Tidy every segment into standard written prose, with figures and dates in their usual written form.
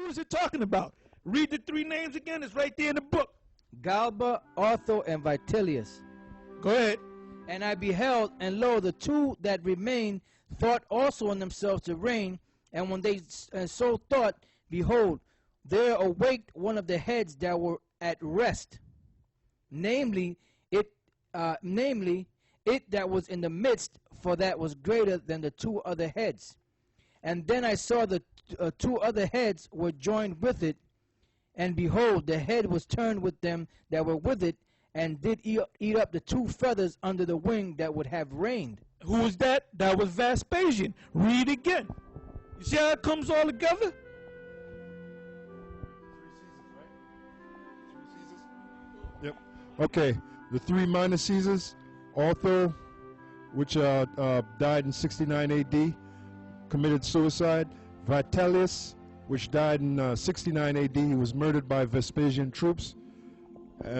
is it talking about? Read the three names again. It's right there in the book. Galba, Otho, and Vitellius. Go ahead. And I beheld, and lo, the two that remained thought also on themselves to reign. And when they so thought, behold, there awaked one of the heads that were at rest, namely it that was in the midst, for that was greater than the two other heads. And then I saw the two other heads were joined with it, and behold, the head was turned with them that were with it, and did eat up the two feathers under the wing that would have reigned. Who was that? That was Vespasian. Read again. You see how it comes all together? Yep. Okay. The three minor Caesars, Otho, which died in 69 A.D., committed suicide. Vitellius, which died in 69 A.D., he was murdered by Vespasian troops. See,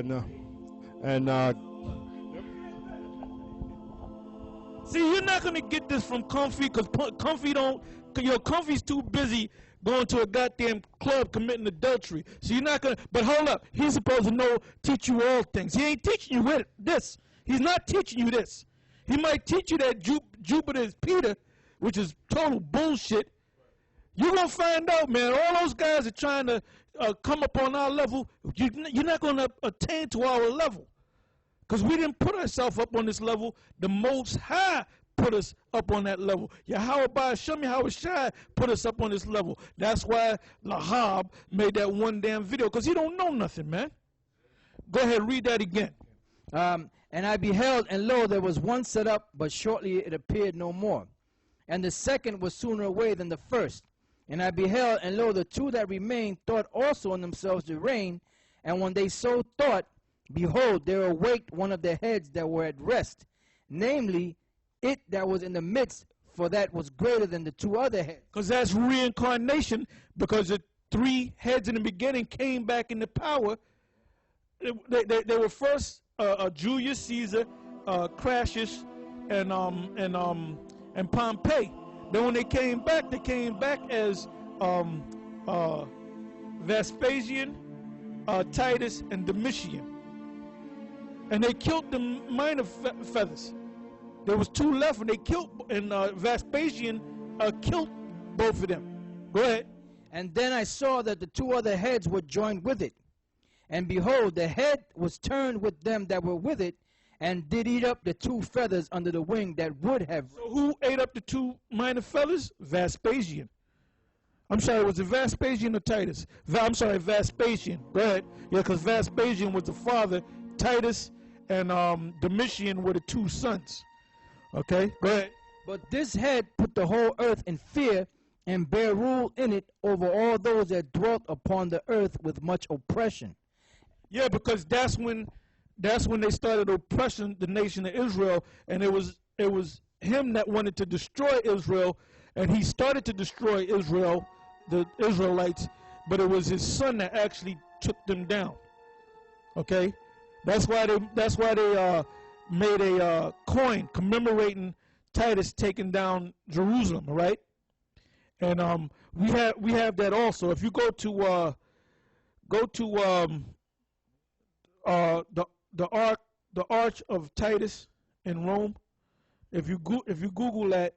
you're not gonna get this from Comfy, because Comfy's too busy going to a goddamn club committing adultery. So you're not gonna. But hold up, he's supposed to teach you all things. He ain't teaching you with this. He's not teaching you this. He might teach you that Jupiter is Peter, which is total bullshit. You're gonna find out, man. All those guys are trying to come up on our level. You're not gonna attain to our level, because we didn't put ourselves up on this level. The Most High put us up on that level. Yahweh Ba'Shem Yahweh Shai put us up on this level. That's why Lahab made that one damn video, because he don't know nothing, man. Go ahead, read that again. And I beheld, and lo, there was one set up, but shortly it appeared no more. And the second was sooner away than the first. And I beheld, and lo, the two that remained thought also on themselves to reign. And when they so thought, behold, there awaked one of the heads that were at rest, namely it that was in the midst, for that was greater than the two other heads. Because that's reincarnation, because the three heads in the beginning came back into power. They were first Julius Caesar, Crassus, and Pompey. Then when they came back as Vespasian, Titus, and Domitian. And they killed the minor feathers. There was two left, and they killed, and Vespasian killed both of them. Go ahead. And then I saw that the two other heads were joined with it. And behold, the head was turned with them that were with it, and did eat up the two feathers under the wing that would have. So who ate up the two minor feathers? Vespasian. I'm sorry, was it Vespasian or Titus? I'm sorry, Vespasian. Go ahead. Yeah, because Vespasian was the father. Titus and Domitian were the two sons. Okay, go ahead. But this head put the whole earth in fear, and bare rule in it over all those that dwelt upon the earth with much oppression. Yeah, because that's when they started oppressing the nation of Israel, and it was him that wanted to destroy Israel, and he started to destroy Israel, the Israelites, but it was his son that actually took them down. Okay, that's why they made a coin commemorating Titus taking down Jerusalem, right? And we have that also. If you go to the Arch of Titus in Rome, if you Google that,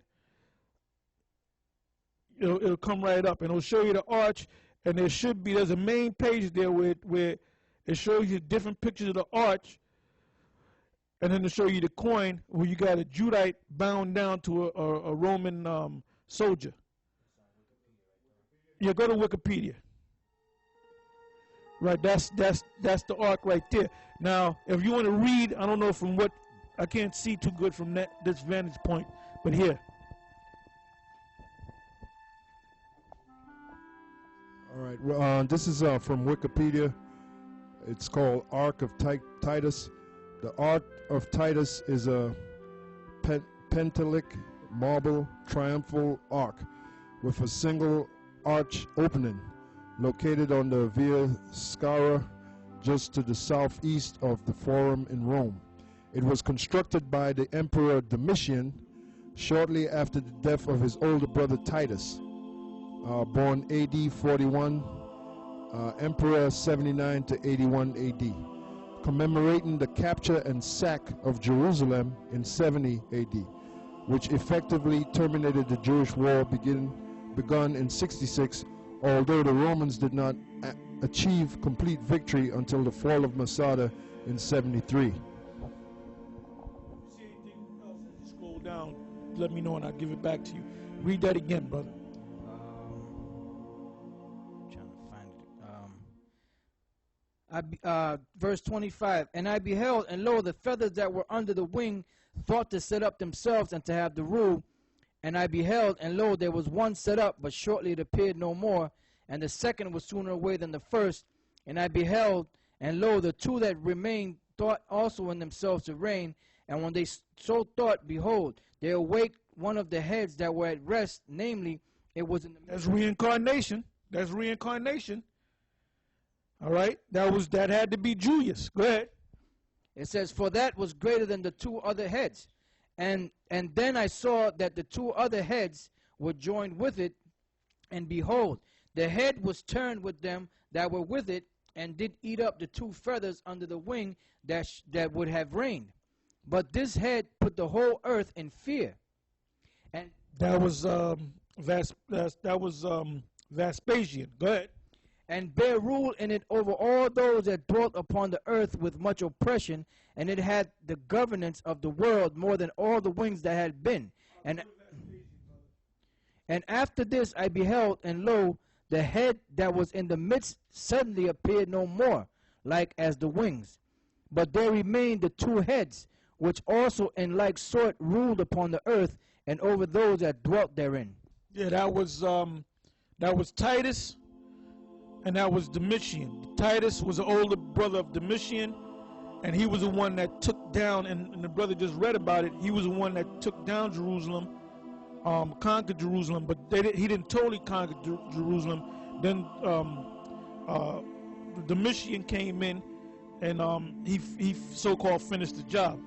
it'll come right up, and it'll show you the arch. And there's a main page there where it shows you different pictures of the arch, and then it'll show you the coin where you got a Judite bound down to a Roman soldier. Yeah, go to Wikipedia. Right, that's the ark right there. Now, if you want to read, I don't know from what, I can't see too good from this vantage point, but here. All right, well, this is from Wikipedia. It's called Ark of Titus. The Ark of Titus is a pentelic marble triumphal arch with a single arch opening, located on the Via Scala, just to the southeast of the Forum in Rome. It was constructed by the Emperor Domitian shortly after the death of his older brother Titus, born AD 41 Emperor 79 to 81 AD, commemorating the capture and sack of Jerusalem in 70 AD, which effectively terminated the Jewish war begun in 66, although the Romans did not achieve complete victory until the fall of Masada in 73. If you see anything else as you scroll down, let me know and I'll give it back to you. Read that again, brother. Trying to find it. Verse 25, and I beheld, and lo, the feathers that were under the wing thought to set up themselves and to have the rule. And I beheld, and lo, there was one set up, but shortly it appeared no more. And the second was sooner away than the first. And I beheld, and lo, the two that remained thought also in themselves to reign. And when they so thought, behold, there awaked one of the heads that were at rest, namely, it was in the That's reincarnation. That's reincarnation. All right? That had to be Julius. Go ahead. It says, for that was greater than the two other heads. And then I saw that the two other heads were joined with it, and behold, the head was turned with them that were with it, and did eat up the two feathers under the wing that would have reigned. But this head put the whole earth in fear. And that was Vespasian. Go ahead. And bare rule in it over all those that dwelt upon the earth with much oppression, and it had the governance of the world more than all the wings that had been. And after this I beheld, and lo, the head that was in the midst suddenly appeared no more, like as the wings. But there remained the two heads, which also in like sort ruled upon the earth and over those that dwelt therein. Yeah, that was Titus, and that was Domitian. Titus was the older brother of Domitian, and he was the one that took down, and the brother just read about it, he was the one that took down Jerusalem, conquered Jerusalem, but he didn't totally conquer Jerusalem. Then Domitian came in, and he so-called finished the job.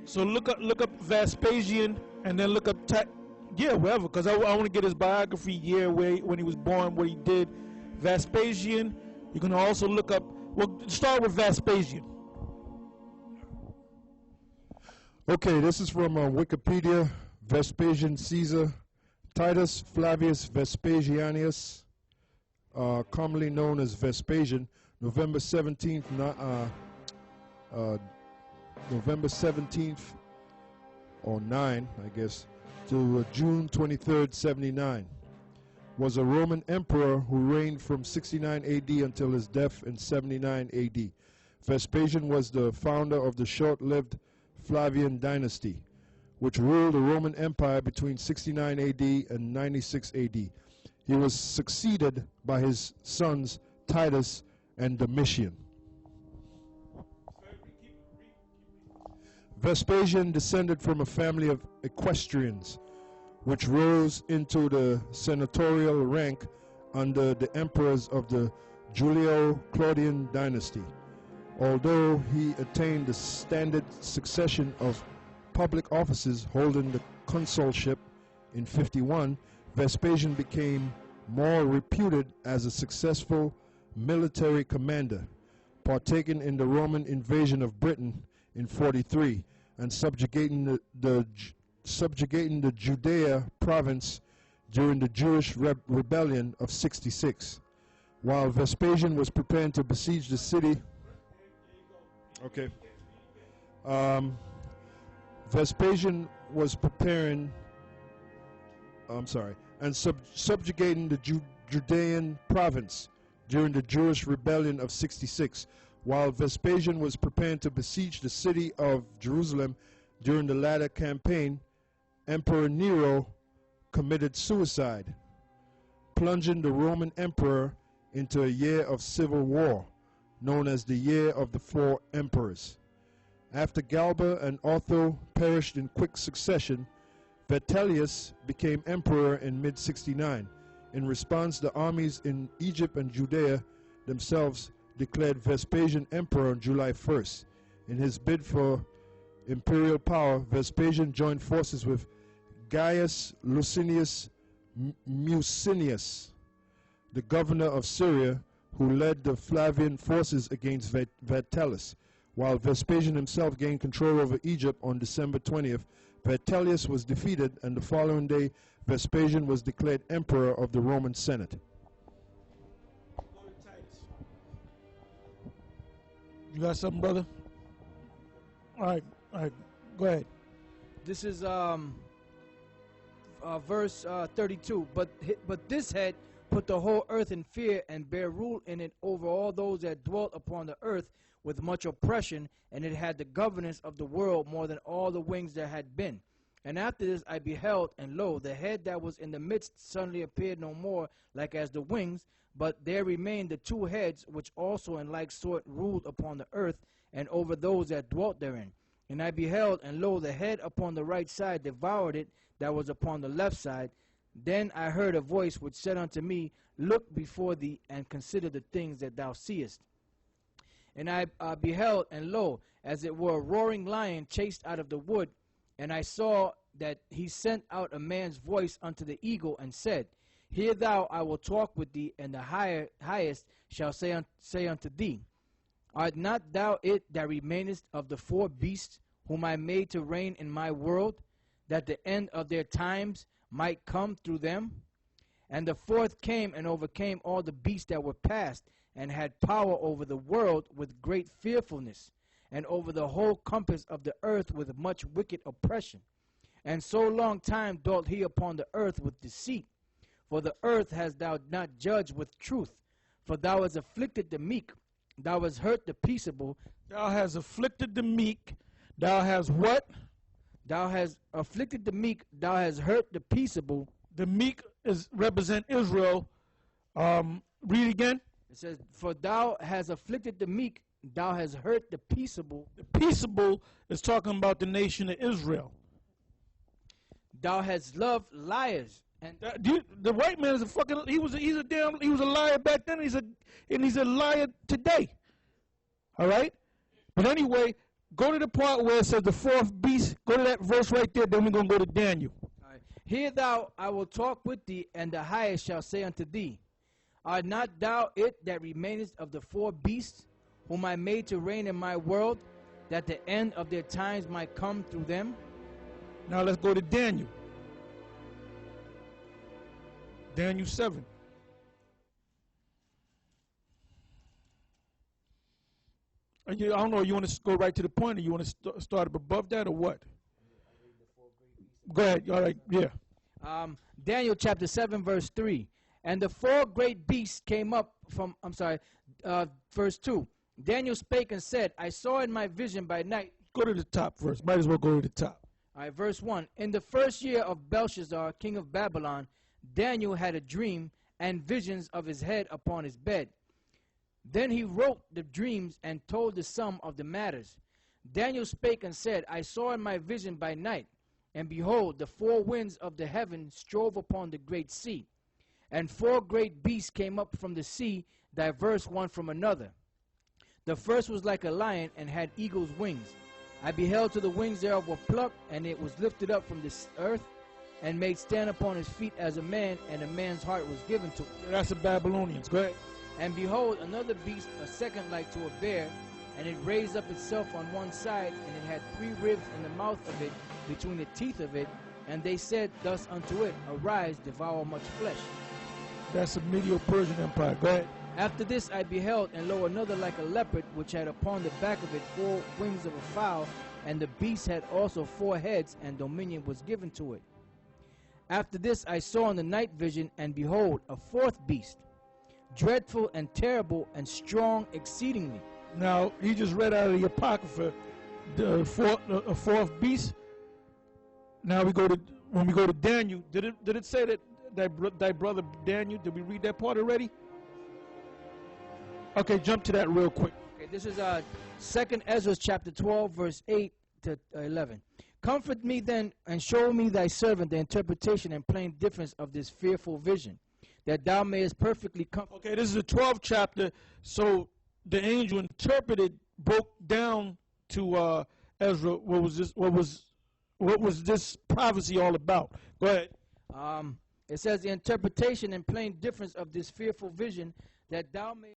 So look up Vespasian, and then look up wherever, because I want to get his biography year, when he was born, what he did. Vespasian. You can also look up. Well, start with Vespasian. Okay, this is from Wikipedia. Vespasian Caesar Titus Flavius Vespasianus, commonly known as Vespasian, November 17th, or 9, I guess, to June 23rd, 79. Was a Roman emperor who reigned from 69 AD until his death in 79 AD. Vespasian was the founder of the short-lived Flavian dynasty, which ruled the Roman Empire between 69 AD and 96 AD. He was succeeded by his sons Titus and Domitian. Vespasian descended from a family of equestrians, which rose into the senatorial rank under the emperors of the Julio-Claudian dynasty. Although he attained the standard succession of public offices, holding the consulship in 51, Vespasian became more reputed as a successful military commander, partaking in the Roman invasion of Britain in 43 and subjugating the Judea province during the Jewish rebellion of 66. While Vespasian was preparing to besiege the city, Vespasian was preparing, and subjugating the Judean province during the Jewish rebellion of 66. While Vespasian was preparing to besiege the city of Jerusalem during the latter campaign, Emperor Nero committed suicide, plunging the Roman emperor into a year of civil war, known as the Year of the Four Emperors. After Galba and Otho perished in quick succession, Vitellius became emperor in mid-69. In response, the armies in Egypt and Judea themselves declared Vespasian emperor on July 1st. In his bid for imperial power, Vespasian joined forces with Gaius Licinius Musinius, the governor of Syria, who led the Flavian forces against Vitellius. While Vespasian himself gained control over Egypt on December 20th, Vitellius was defeated, and the following day, Vespasian was declared emperor of the Roman Senate. You got something, brother? All right, go ahead. This is verse 32. But this head put the whole earth in fear, and bare rule in it over all those that dwelt upon the earth with much oppression, and it had the governance of the world more than all the wings there had been. And after this I beheld, and lo, the head that was in the midst suddenly appeared no more like as the wings, but there remained the two heads, which also in like sort ruled upon the earth, and over those that dwelt therein. And I beheld, and lo, the head upon the right side devoured it that was upon the left side. Then I heard a voice which said unto me, Look before thee, and consider the things that thou seest. And I beheld, and lo, as it were a roaring lion chased out of the wood, and I saw that he sent out a man's voice unto the eagle, and said, Hear thou, I will talk with thee, and the highest shall say unto thee, Art not thou it that remainest of the four beasts, whom I made to reign in my world, that the end of their times might come through them? And the fourth came and overcame all the beasts that were past, and had power over the world with great fearfulness, and over the whole compass of the earth with much wicked oppression. And so long time dwelt he upon the earth with deceit. For the earth hast thou not judged with truth. For thou hast afflicted the meek, thou hast hurt the peaceable. Thou hast afflicted the meek. Thou hast what? Thou hast afflicted the meek, thou hast hurt the peaceable. The meek represent Israel. Read again. It says, For thou hast afflicted the meek, thou hast hurt the peaceable. The peaceable is talking about the nation of Israel. Thou hast loved liars. And the white man is a fucking. He was a liar back then. He's a liar today. All right. But anyway, go to the part where it says the fourth beast. Go to that verse right there. Then we're gonna go to Daniel. All right. Hear thou, I will talk with thee, and the highest shall say unto thee, Art not thou it that remainest of the four beasts, whom I made to reign in my world, that the end of their times might come through them? Now let's go to Daniel. Daniel 7. I don't know, you want to go right to the point, or you want to start up above that, or what? Go ahead. All right, yeah. Daniel chapter 7, verse 3. And the four great beasts came up from, verse 2. Daniel spake and said, I saw in my vision by night. Go to the top first. Might as well go to the top. All right, verse 1. In the first year of Belshazzar, king of Babylon, Daniel had a dream and visions of his head upon his bed. Then he wrote the dreams and told the sum of the matters. Daniel spake and said, I saw in my vision by night, and behold, the four winds of the heaven strove upon the great sea. And four great beasts came up from the sea, diverse one from another. The first was like a lion, and had eagle's wings. I beheld till the wings thereof were plucked, and it was lifted up from the earth, and made stand upon his feet as a man, and a man's heart was given to it. That's the Babylonians. Go ahead. And behold, another beast, a second like to a bear, and it raised up itself on one side, and it had three ribs in the mouth of it, between the teeth of it. And they said thus unto it, Arise, devour much flesh. That's the Medo-Persian Empire. Go ahead. After this I beheld, and lo, another like a leopard, which had upon the back of it four wings of a fowl, and the beast had also four heads, and dominion was given to it. After this I saw in the night vision, and behold, a fourth beast, dreadful and terrible and strong exceedingly. Now, he just read out of the Apocrypha the fourth beast. Now when we go to Daniel, did it say that thy brother Daniel, did we read that part already? Okay, jump to that real quick. Okay, this is 2nd Ezra chapter 12, verse 8 to 11. Comfort me then, and show me thy servant the interpretation and plain difference of this fearful vision, that thou mayest perfectly comfort. Okay, this is the 12th chapter. So the angel interpreted, broke down to Ezra what was this prophecy all about. Go ahead. It says the interpretation and plain difference of this fearful vision, that thou mayest